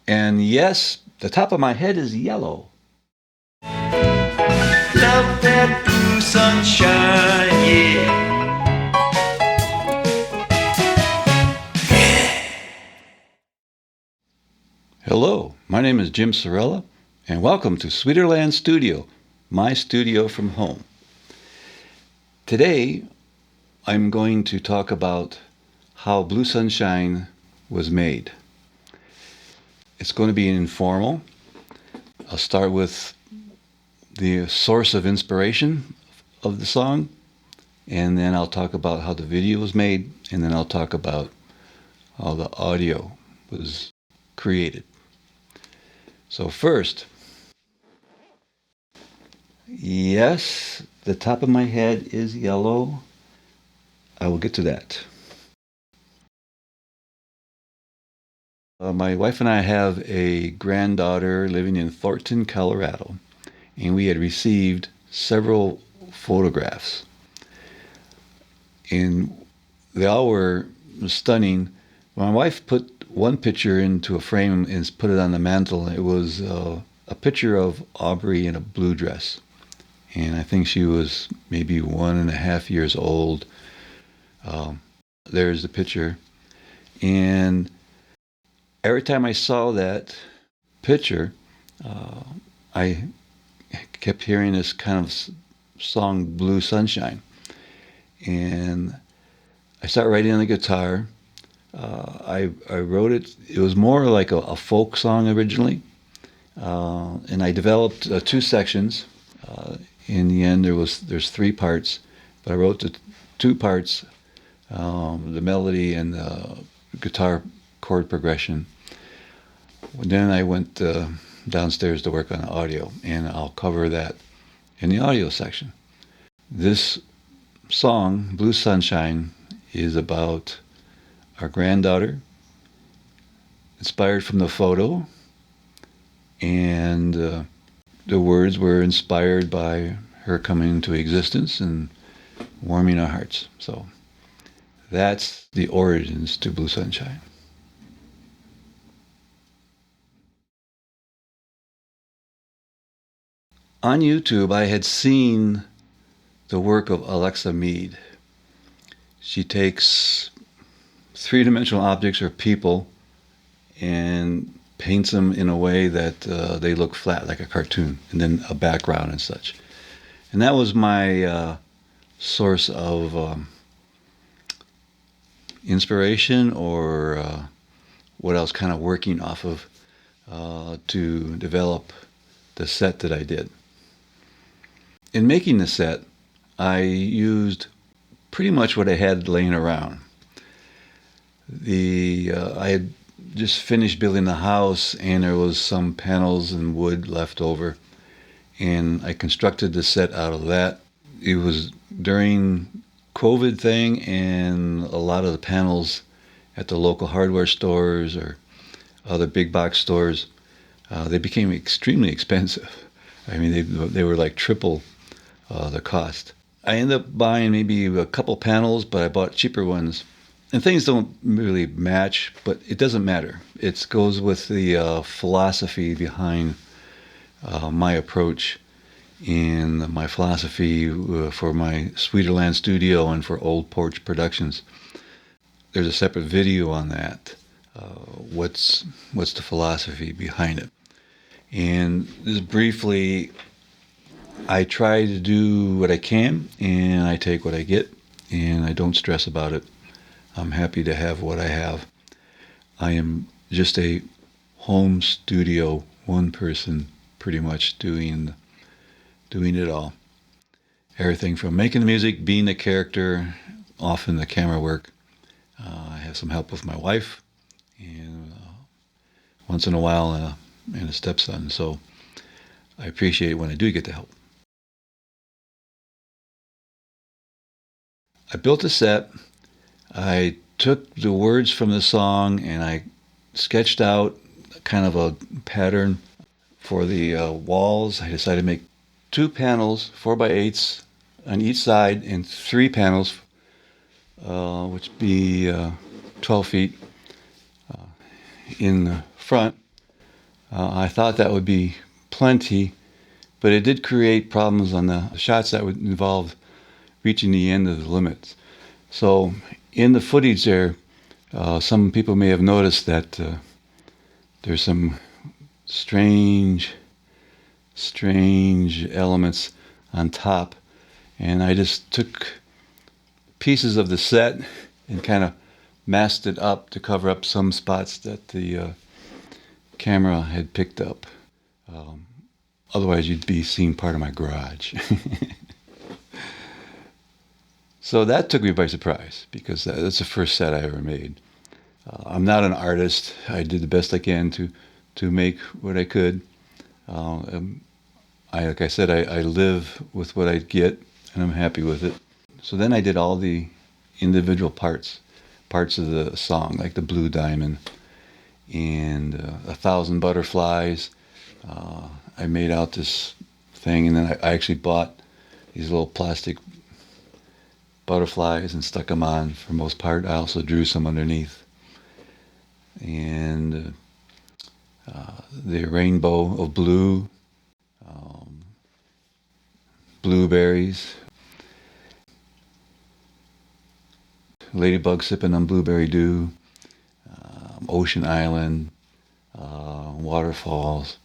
And yes, the top of my head is yellow. Love that blue sunshine, yeah. Hello, my name is Jim Sorella, and welcome to Sweeterland Studio, my studio from home. Today, I'm going to talk about how Blue Sunshine was made. It's going to be informal. I'll start with the source of inspiration of the song, and then I'll talk about how the video was made, and then I'll talk about how the audio was created. So first, yes, the top of my head is yellow. I will get to that. My wife and I have a granddaughter living in Thornton, Colorado, and we had received several photographs. And they all were stunning. My wife put one picture into a frame and put it on the mantle. It was a picture of Aubrey in a blue dress. And I think she was maybe 1.5 years old. There's the picture. And every time I saw that picture, I kept hearing this kind of song, Blue Sunshine. And I started writing on the guitar. I wrote it. It was more like a folk song originally. And I developed two sections. In the end, there's three parts, but I wrote the two parts, the melody and the guitar chord progression. Then I went downstairs to work on the audio, and I'll cover that in the audio section. This song, Blue Sunshine, is about our granddaughter, inspired from the photo, and the words were inspired by her coming into existence and warming our hearts. So that's the origins to Blue Sunshine. On YouTube, I had seen the work of Alexa Mead. She takes three-dimensional objects or people and paints them in a way that they look flat, like a cartoon, and then a background and such. And that was my source of inspiration, or what I was kind of working off of to develop the set that I did. In making the set, I used pretty much what I had laying around. I had just finished building the house, and there was some panels and wood left over, and I constructed the set out of that. It was during COVID thing, and a lot of the panels at the local hardware stores or other big box stores, they became extremely expensive. I mean, they were like triple the cost. I ended up buying maybe a couple panels, but I bought cheaper ones. And things don't really match, but it doesn't matter. It goes with the philosophy behind my approach and my philosophy for my Sweeterland Studio and for Old Porch Productions. There's a separate video on that. What's the philosophy behind it? And just briefly, I try to do what I can, and I take what I get, and I don't stress about it. I'm happy to have what I have. I am just a home studio, one person, pretty much doing it all. Everything from making the music, being the character, often the camera work. I have some help with my wife, and once in a while, and a stepson. So I appreciate it when I do get the help. I built a set. I took the words from the song and I sketched out kind of a pattern for the walls. I decided to make 2 panels, 4x8s on each side, and 3 panels, which be 12 feet in the front. I thought that would be plenty, but it did create problems on the shots that would involve reaching the end of the limits. So in the footage there, some people may have noticed that there's some strange elements on top, and I just took pieces of the set and kind of masked it up to cover up some spots that the camera had picked up. Otherwise, you'd be seeing part of my garage. So that took me by surprise because that's the first set I ever made. I'm not an artist. I did the best I can to make what I could. Like I said, I live with what I get, and I'm happy with it. So then I did all the individual parts of the song, like the Blue Diamond and 1,000 Butterflies. I made out this thing, and then I actually bought these little plastic butterflies and stuck them on for the most part. I also drew some underneath. And the rainbow of blue, blueberries, ladybug sipping on blueberry dew, ocean island, waterfalls,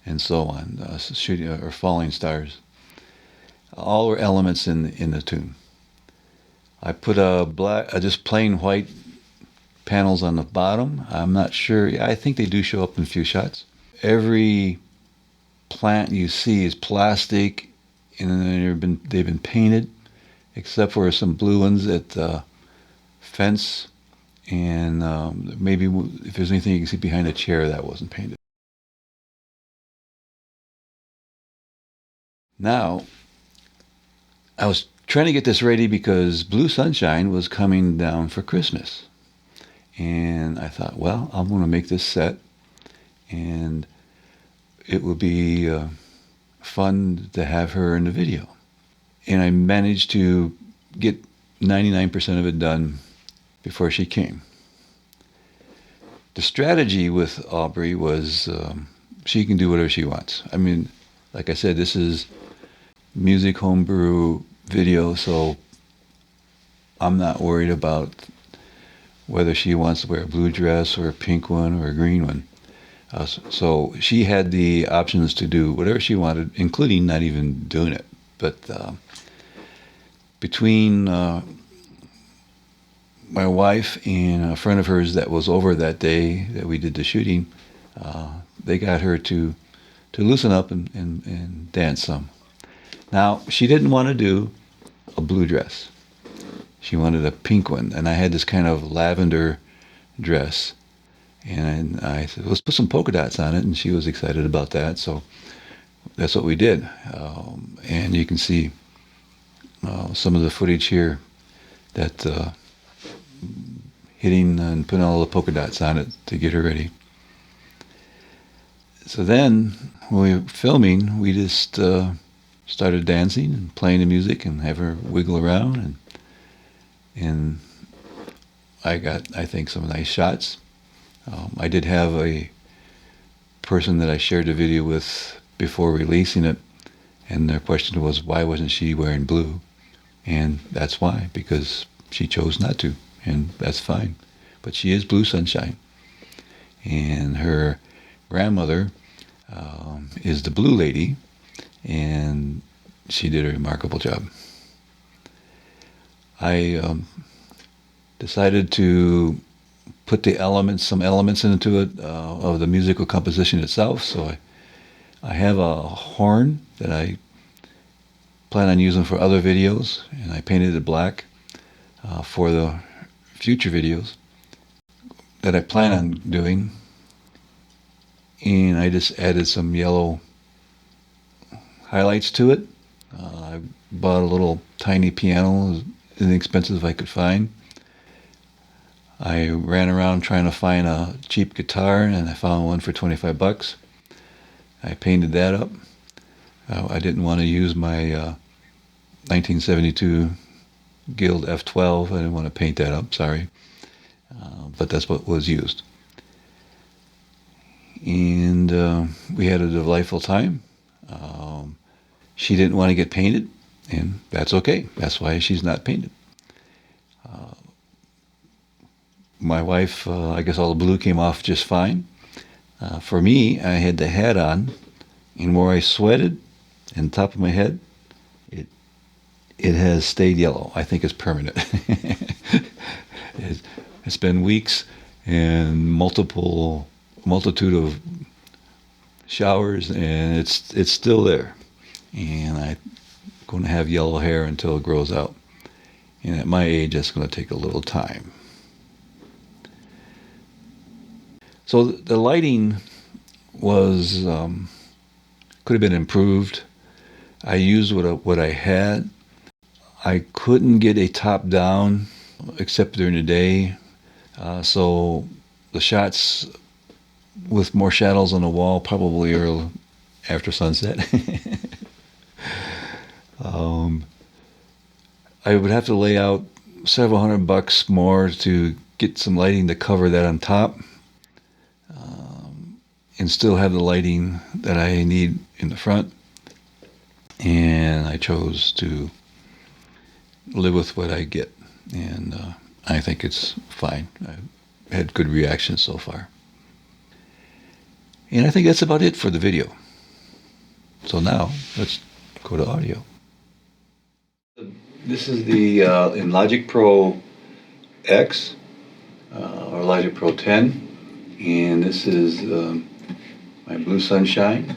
and so on, shooting or falling stars. All were elements in the tune. I put just plain white panels on the bottom. I'm not sure. I think they do show up in a few shots. Every plant you see is plastic, and they've been painted, except for some blue ones at the fence, and maybe if there's anything you can see behind a chair that wasn't painted. Now, I was trying to get this ready because Blue Sunshine was coming down for Christmas. And I thought, well, I'm going to make this set, and it would be fun to have her in the video. And I managed to get 99% of it done before she came. The strategy with Aubrey was she can do whatever she wants. I mean, like I said, this is music homebrew video, so I'm not worried about whether she wants to wear a blue dress or a pink one or a green one. So she had the options to do whatever she wanted, including not even doing it. But between my wife and a friend of hers that was over that day that we did the shooting, they got her to loosen up and dance some. Now, she didn't want to do a blue dress. She wanted a pink one, and I had this kind of lavender dress. And I said, let's put some polka dots on it, and she was excited about that, so that's what we did. And you can see some of the footage here that hitting and putting all the polka dots on it to get her ready. So then, when we were filming, we just started dancing and playing the music and have her wiggle around, and I got, I think, some nice shots. I did have a person that I shared the video with before releasing it, and their question was, why wasn't she wearing blue? And that's why, because she chose not to, and that's fine. But she is Blue Sunshine, and her grandmother is the Blue Lady, and she did a remarkable job. I decided to put some elements into it of the musical composition itself. So I have a horn that I plan on using for other videos, and I painted it black for the future videos that I plan on doing. And I just added some yellow highlights to it. I bought a little tiny piano, as inexpensive as I could find. I ran around trying to find a cheap guitar, and I found one for $25. I painted that up. I didn't want to use my 1972 Guild F12. I didn't want to paint that up, sorry. But that's what was used. And and we had a delightful time. She didn't want to get painted, and that's okay. That's why she's not painted. My wife, I guess all the blue came off just fine. For me, I had the hat on, and where I sweated, and the top of my head, it has stayed yellow. I think it's permanent. It's been weeks and multitude of showers, and it's still there. And I'm going to have yellow hair until it grows out. And at my age, that's going to take a little time. So the lighting was could have been improved. I used what I had. I couldn't get a top down except during the day. So the shots with more shadows on the wall probably are after sunset. I would have to lay out several $100 more to get some lighting to cover that on top, and still have the lighting that I need in the front. And I chose to live with what I get, and I think it's fine. I've had good reactions so far. And I think that's about it for the video. So now, let's go to audio. This is the in Logic Pro X, or Logic Pro 10, and this is my Blue Sunshine.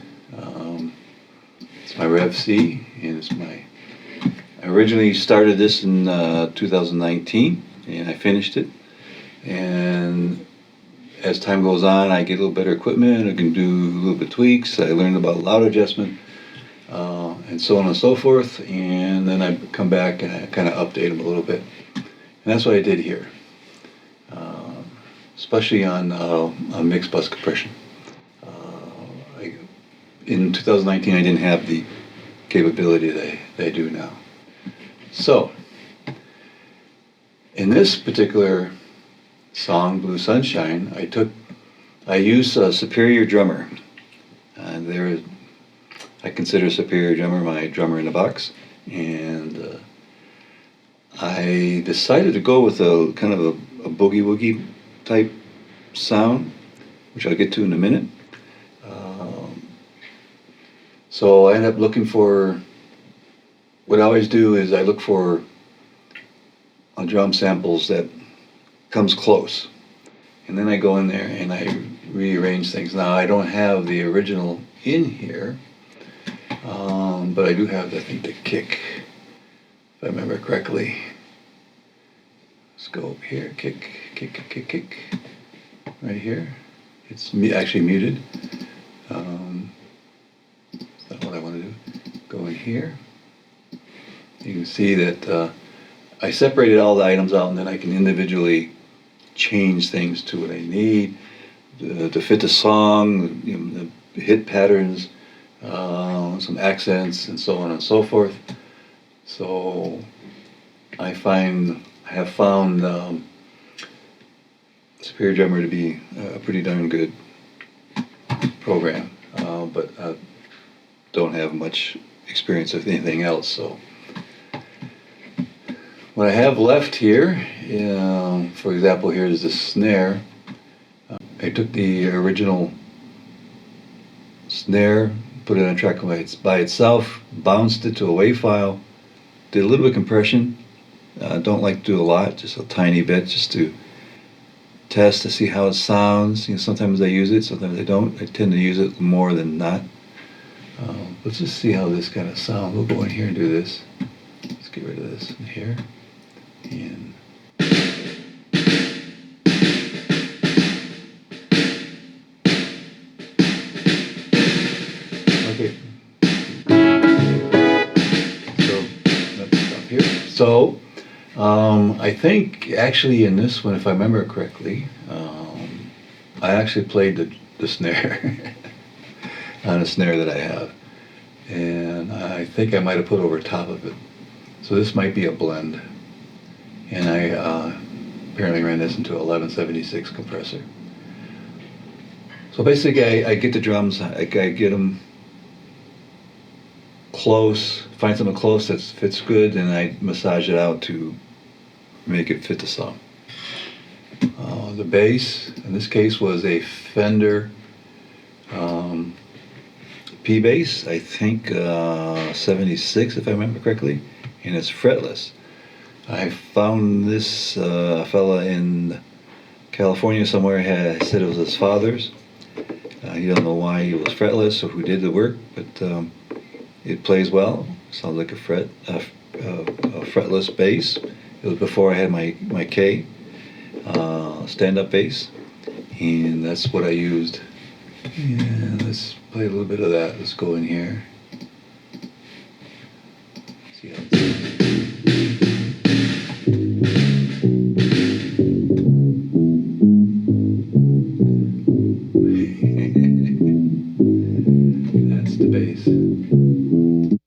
It's my Rev C, and I originally started this in 2019, and I finished it. And as time goes on, I get a little better equipment. I can do a little bit of tweaks. I learned about loud adjustment, and so on and so forth. And then I come back and I kind of update them a little bit. And that's what I did here, especially on mixed bus compression. In 2019, I didn't have the capability that I do now. So, in this particular song, Blue Sunshine, I used a Superior drummer. I consider Superior drummer my drummer in the box, and I decided to go with a kind of a boogie woogie type sound, which I'll get to in a minute. So I ended up looking for, what I always do is I look for drum samples that comes close. And then I go in there and I rearrange things. Now I don't have the original in here, but I do have, I think, the kick, if I remember correctly. Let's go over here, kick, right here. It's actually muted. That's what I want to do. Go in here. You can see that I separated all the items out, and then I can individually change things to what I need to fit the song, the hit patterns, some accents, and so on and so forth. So I have found Superior Drummer to be a pretty darn good program, but I don't have much experience with anything else. So what I have left here, for example, here's the snare. I took the original snare, put it on a track by itself, bounced it to a WAV file, did a little bit of compression. Don't like to do a lot, just a tiny bit, just to test to see how it sounds. Sometimes I use it, sometimes I don't. I tend to use it more than not. Let's just see how this kind of sounds. We'll go in here and do this. Let's get rid of this in here. And okay. So let's stop here. So I think actually in this one, if I remember correctly, I actually played the snare on a snare that I have, and I think I might have put over top of it. So this might be a blend, and I apparently ran this into an 1176 compressor. So basically, I get the drums, I get them close, find something close that fits good, and I massage it out to make it fit the song. The bass, in this case, was a Fender P bass, I think 76 if I remember correctly, and it's fretless. I found this fella in California somewhere said it was his father's. He don't know why he was fretless or who did the work, but it plays well. Sounds like a fretless bass. It was before I had my K stand-up bass, and that's what I used. And let's play a little bit of that. Let's go in here. See how that's the bass.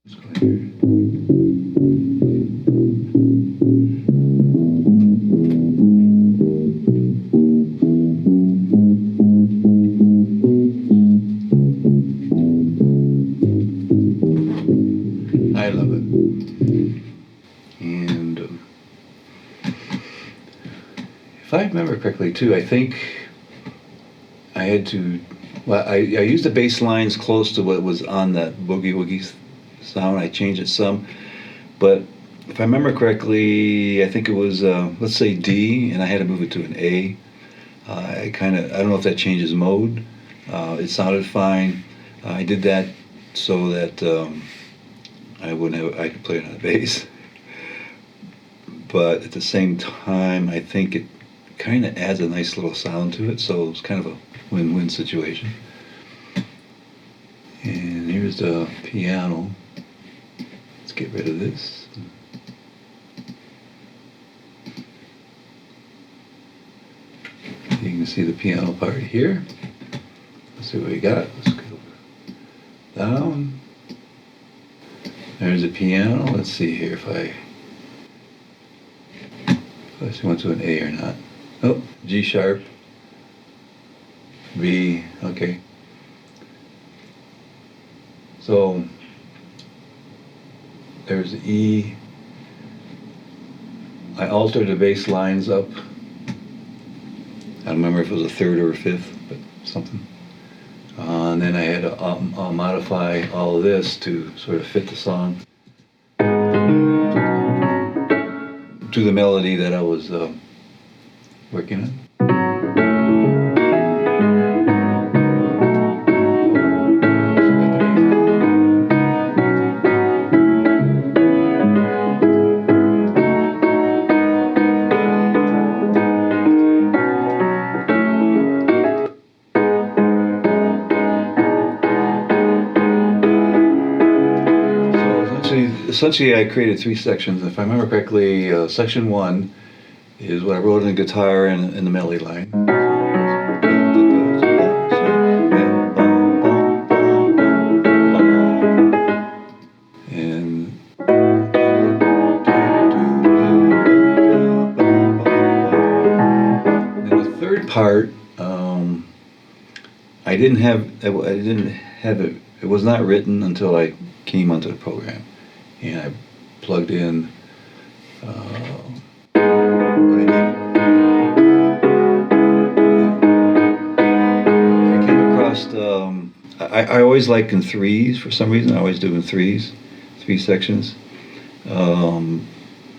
Let's go here. I love it. And if I remember correctly too, I think I had to, well, I used the bass lines close to what was on that boogie woogie sound. I changed it some, but if I remember correctly, I think it was, let's say D, and I had to move it to an A. I don't know if that changes mode. It sounded fine. I did that so that I could play it on the bass. But at the same time, I think it kind of adds a nice little sound to it, so it's kind of a win-win situation. And here's the piano. Let's get rid of this. You can see the piano part here. Let's see what we got. Let's go down. There's the piano. Let's see here if I went to an A or not. Oh, G sharp, B, okay. So there's the E. I altered the bass lines up. I don't remember if it was a third or a fifth, but something. And then I had to modify all of this to sort of fit the song to the melody that I was working on. Essentially, I created three sections. If I remember correctly, section one is what I wrote in the guitar and in the melody line. And then the third part, I didn't have it. It was not written until I came onto the program. And I plugged in what I needed. I came across, I always like in threes for some reason. I always do in threes, three sections, or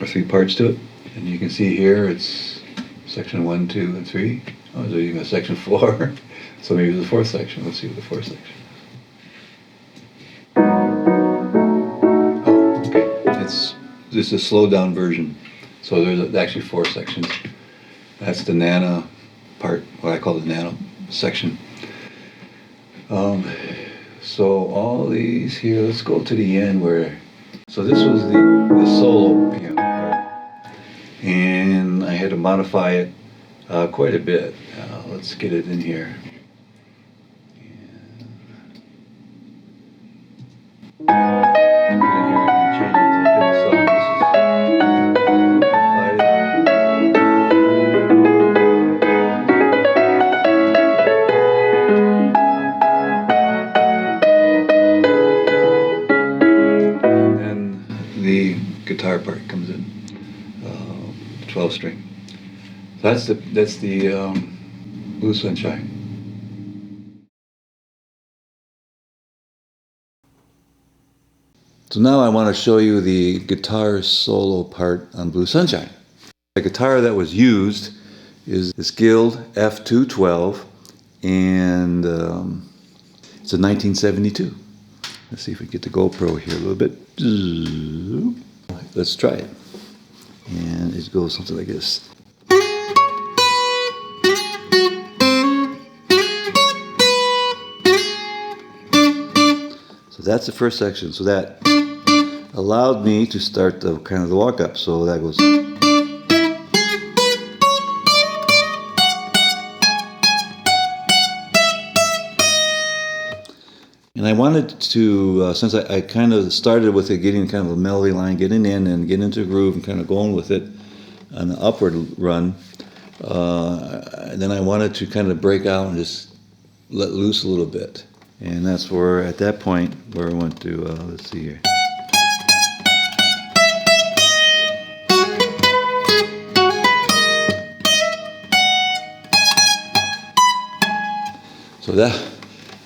three parts to it. And you can see here it's section 1, 2, and 3. I was doing a section 4, so maybe the fourth section. Let's see what the fourth section is. This is a slowed down version. So there's actually 4 sections. That's the nana part, what I call the nana section. So all these here, let's go to the end where, so this was the solo piano part. And I had to modify it quite a bit. Let's get it in here. guitar part comes in, 12 string. So that's the Blue Sunshine. So now I want to show you the guitar solo part on Blue Sunshine. The guitar that was used is this Guild F212, and it's a 1972. Let's see if we get the GoPro here a little bit. Let's try it. And it goes something like this. So that's the first section. So that allowed me to start the kind of the walk up. So that goes. And I wanted to, since I kind of started with it, getting kind of a melody line, getting in and getting into a groove and kind of going with it on the upward run, then I wanted to kind of break out and just let loose a little bit. And that's where, at that point, where I went to, let's see here. So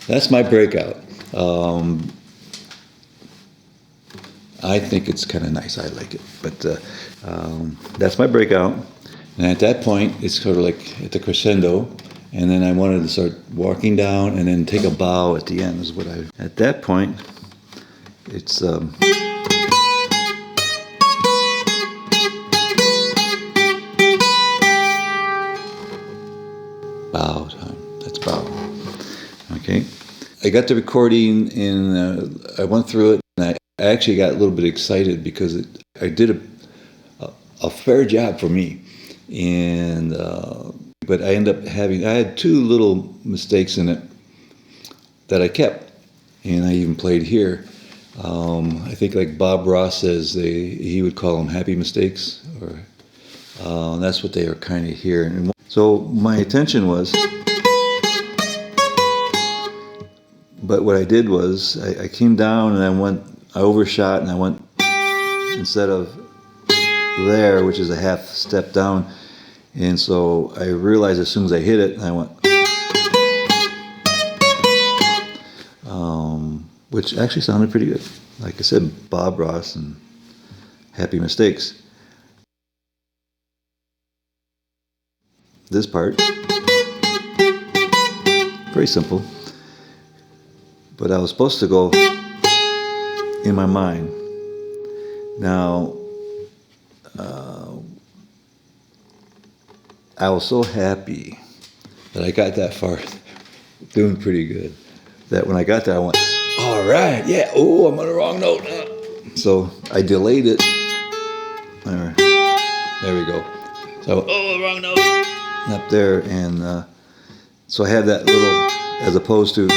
that's my breakout. I think it's kind of nice. I like it. But that's my breakout. And at that point, it's sort of like at the crescendo. And then I wanted to start walking down and then take a bow at the end is what I... At that point, it's... bow time. That's bow. Okay. I got the recording and I went through it, and I actually got a little bit excited because I did a fair job for me. And... but I ended up I had two little mistakes in it that I kept, and I even played here. I think like Bob Ross says, he would call them happy mistakes, or that's what they are kind of here. And so my intention was, but what I did was I came down and I overshot, and I went, instead of there, which is a half step down. And so I realized as soon as I hit it, I went, which actually sounded pretty good. Like I said, Bob Ross and Happy Mistakes. This part, very simple, but I was supposed to go in my mind. Now, I was so happy that I got that far, doing pretty good, that when I got there, I went, all right, yeah, oh, I'm on the wrong note. So I delayed it. There we go. So, oh, wrong note. Up there, and so I had that little, as opposed to,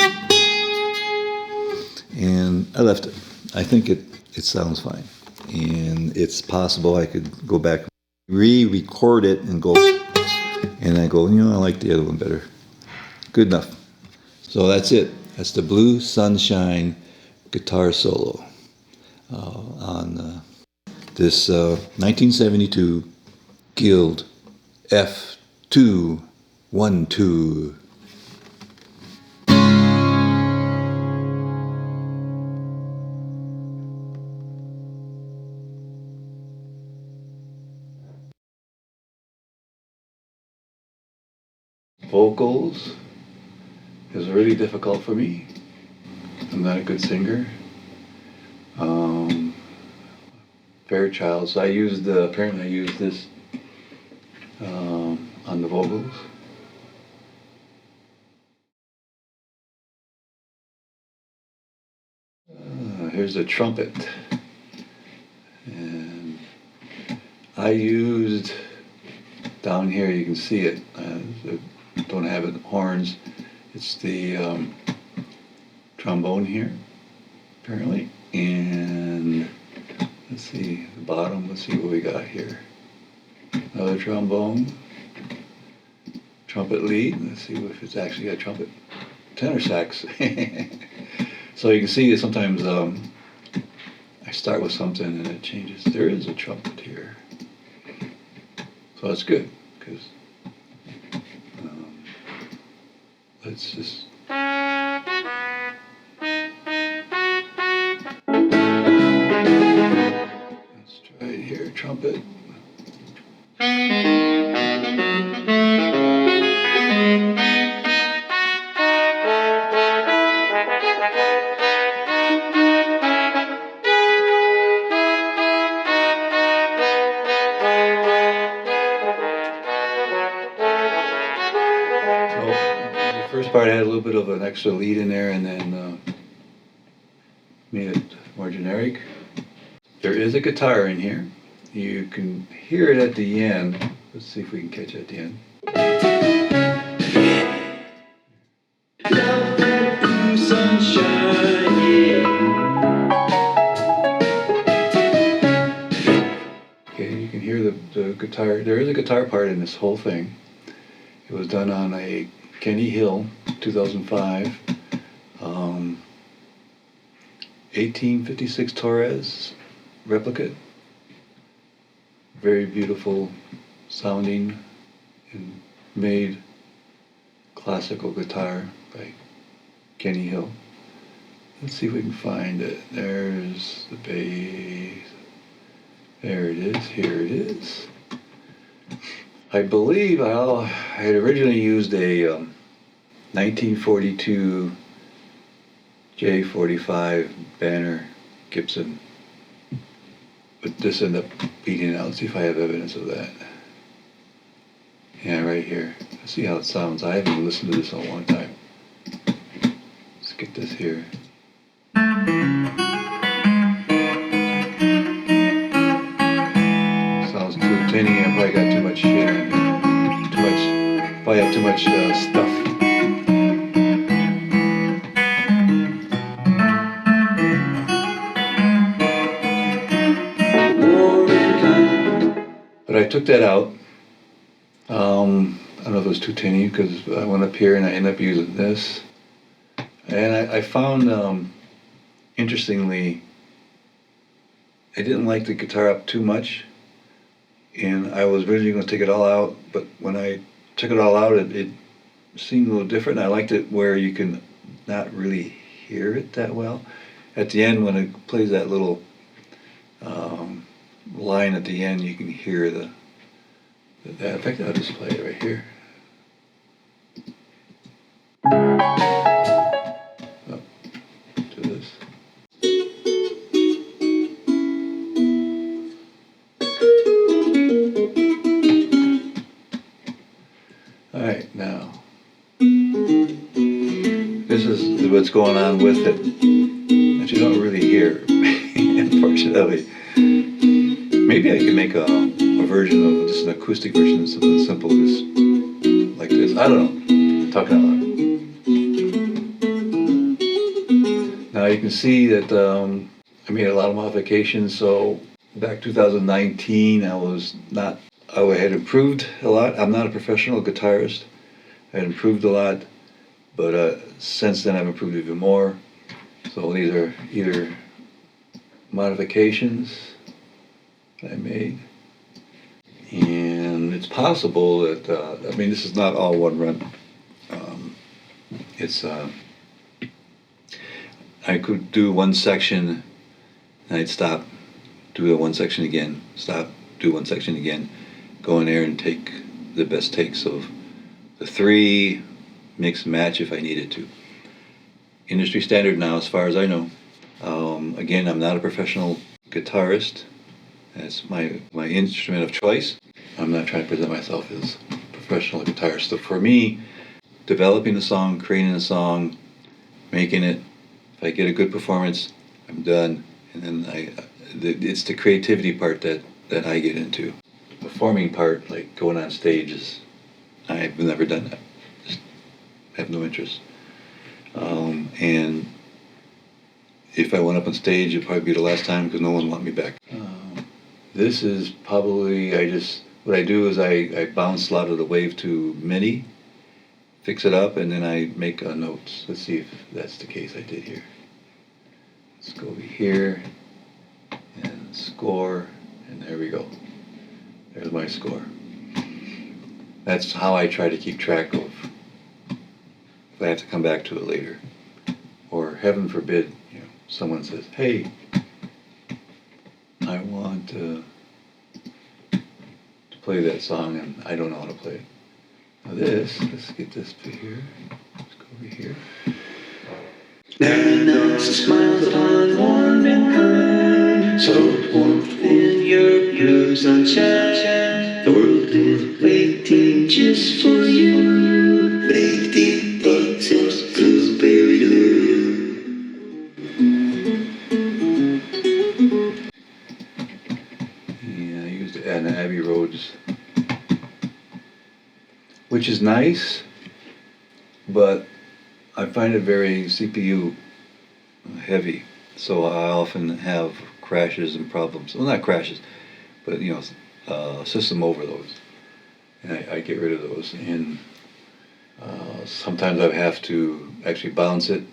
and I left it. I think it sounds fine. And it's possible I could go back, re-record it and go, and I go, I like the other one better. Good enough. So that's it. That's the Blue Sunshine guitar solo on this 1972 Guild F212. Vocals is really difficult for me. I'm not a good singer. Fairchild, so apparently I used this on the vocals. Here's a trumpet. And I used, down here you can see it, don't have it horns. It's the trombone here, apparently, and let's see the bottom. Let's see what we got here. Another trombone, trumpet lead. Let's see if it's actually a trumpet, tenor sax. So you can see that sometimes I start with something and it changes. There is a trumpet here. So that's good, because let's just... Let's try it here, trumpet. So the first part I had a little bit of an extra lead in there and then made it more generic. There is a guitar in here. You can hear it at the end. Let's see if we can catch it at the end. Blue sunshine, yeah. Okay, you can hear the guitar. There is a guitar part in this whole thing. It was done on a Kenny Hill 2005 1856 Torres replica. Very beautiful sounding and made classical guitar by Kenny Hill. Let's see if we can find it. There's the bass. There it is. Here it is. I believe I had originally used a 1942 J45 Banner Gibson, but this ended up beating it out. Let's see if I have evidence of that. Yeah, right here. Let's see how it sounds. I haven't listened to this in a long time. Let's get this here. Sounds too tinny. I probably got too much shit in here. Probably have too much stuff. But I took that out. I don't know if it was too tinny because I went up here and I ended up using this. And I found, interestingly, I didn't like the guitar up too much. And I was originally going to take it all out, but when I took it all out, it seemed a little different. I liked it where you can not really hear it that well. At the end, when it plays that little line at the end, you can hear that. In fact, I'll just play it right here. Oh, do this. All right, now this is what's going on with it that you don't really hear, unfortunately. Maybe I could make a version of just an acoustic version of something simple, just like this. I don't know. Talking out loud. Now you can see that I made a lot of modifications. So back 2019, I had improved a lot. I'm not a professional guitarist. I had improved a lot, but since then I've improved even more. So these are either modifications that I made. And it's possible that, this is not all one run. I could do one section and I'd stop, do the one section again, stop, do one section again, go in there and take the best takes of the three, mix and match if I needed to. Industry standard now, as far as I know. Again, I'm not a professional guitarist. That's my instrument of choice. I'm not trying to present myself as a professional guitarist. So for me, developing a song, creating a song, making it, if I get a good performance, I'm done. And then it's the creativity part that I get into. The performing part, like going on stage, I've never done that. Just have no interest. And if I went up on stage, it'd probably be the last time because no one want me back. This is probably, what I do is I bounce a lot of the wave to MIDI, fix it up, and then I make notes. Let's see if that's the case I did here. Let's go over here. score, and there we go. There's my score. That's how I try to keep track of if I have to come back to it later. Or heaven forbid, someone says, hey, I want to play that song and I don't know how to play it. Now let's get this to here. Let's go over here. There are nights that smiles upon warm and kind, so warmth in your blue sunshine. The world is waiting just for you. Waiting things is blueberry blue. Yeah, I used an Abbey Roads, which is nice, but I find it very CPU heavy, so I often have crashes and problems. Well, not crashes, but system overloads, and I get rid of those. And sometimes I have to actually bounce it,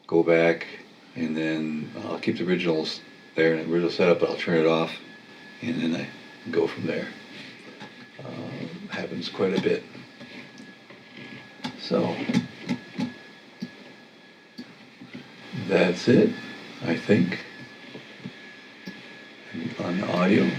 go back, and then I'll keep the originals there in the original setup, but I'll turn it off, and then I go from there. Happens quite a bit. So that's it, I think, on the audio.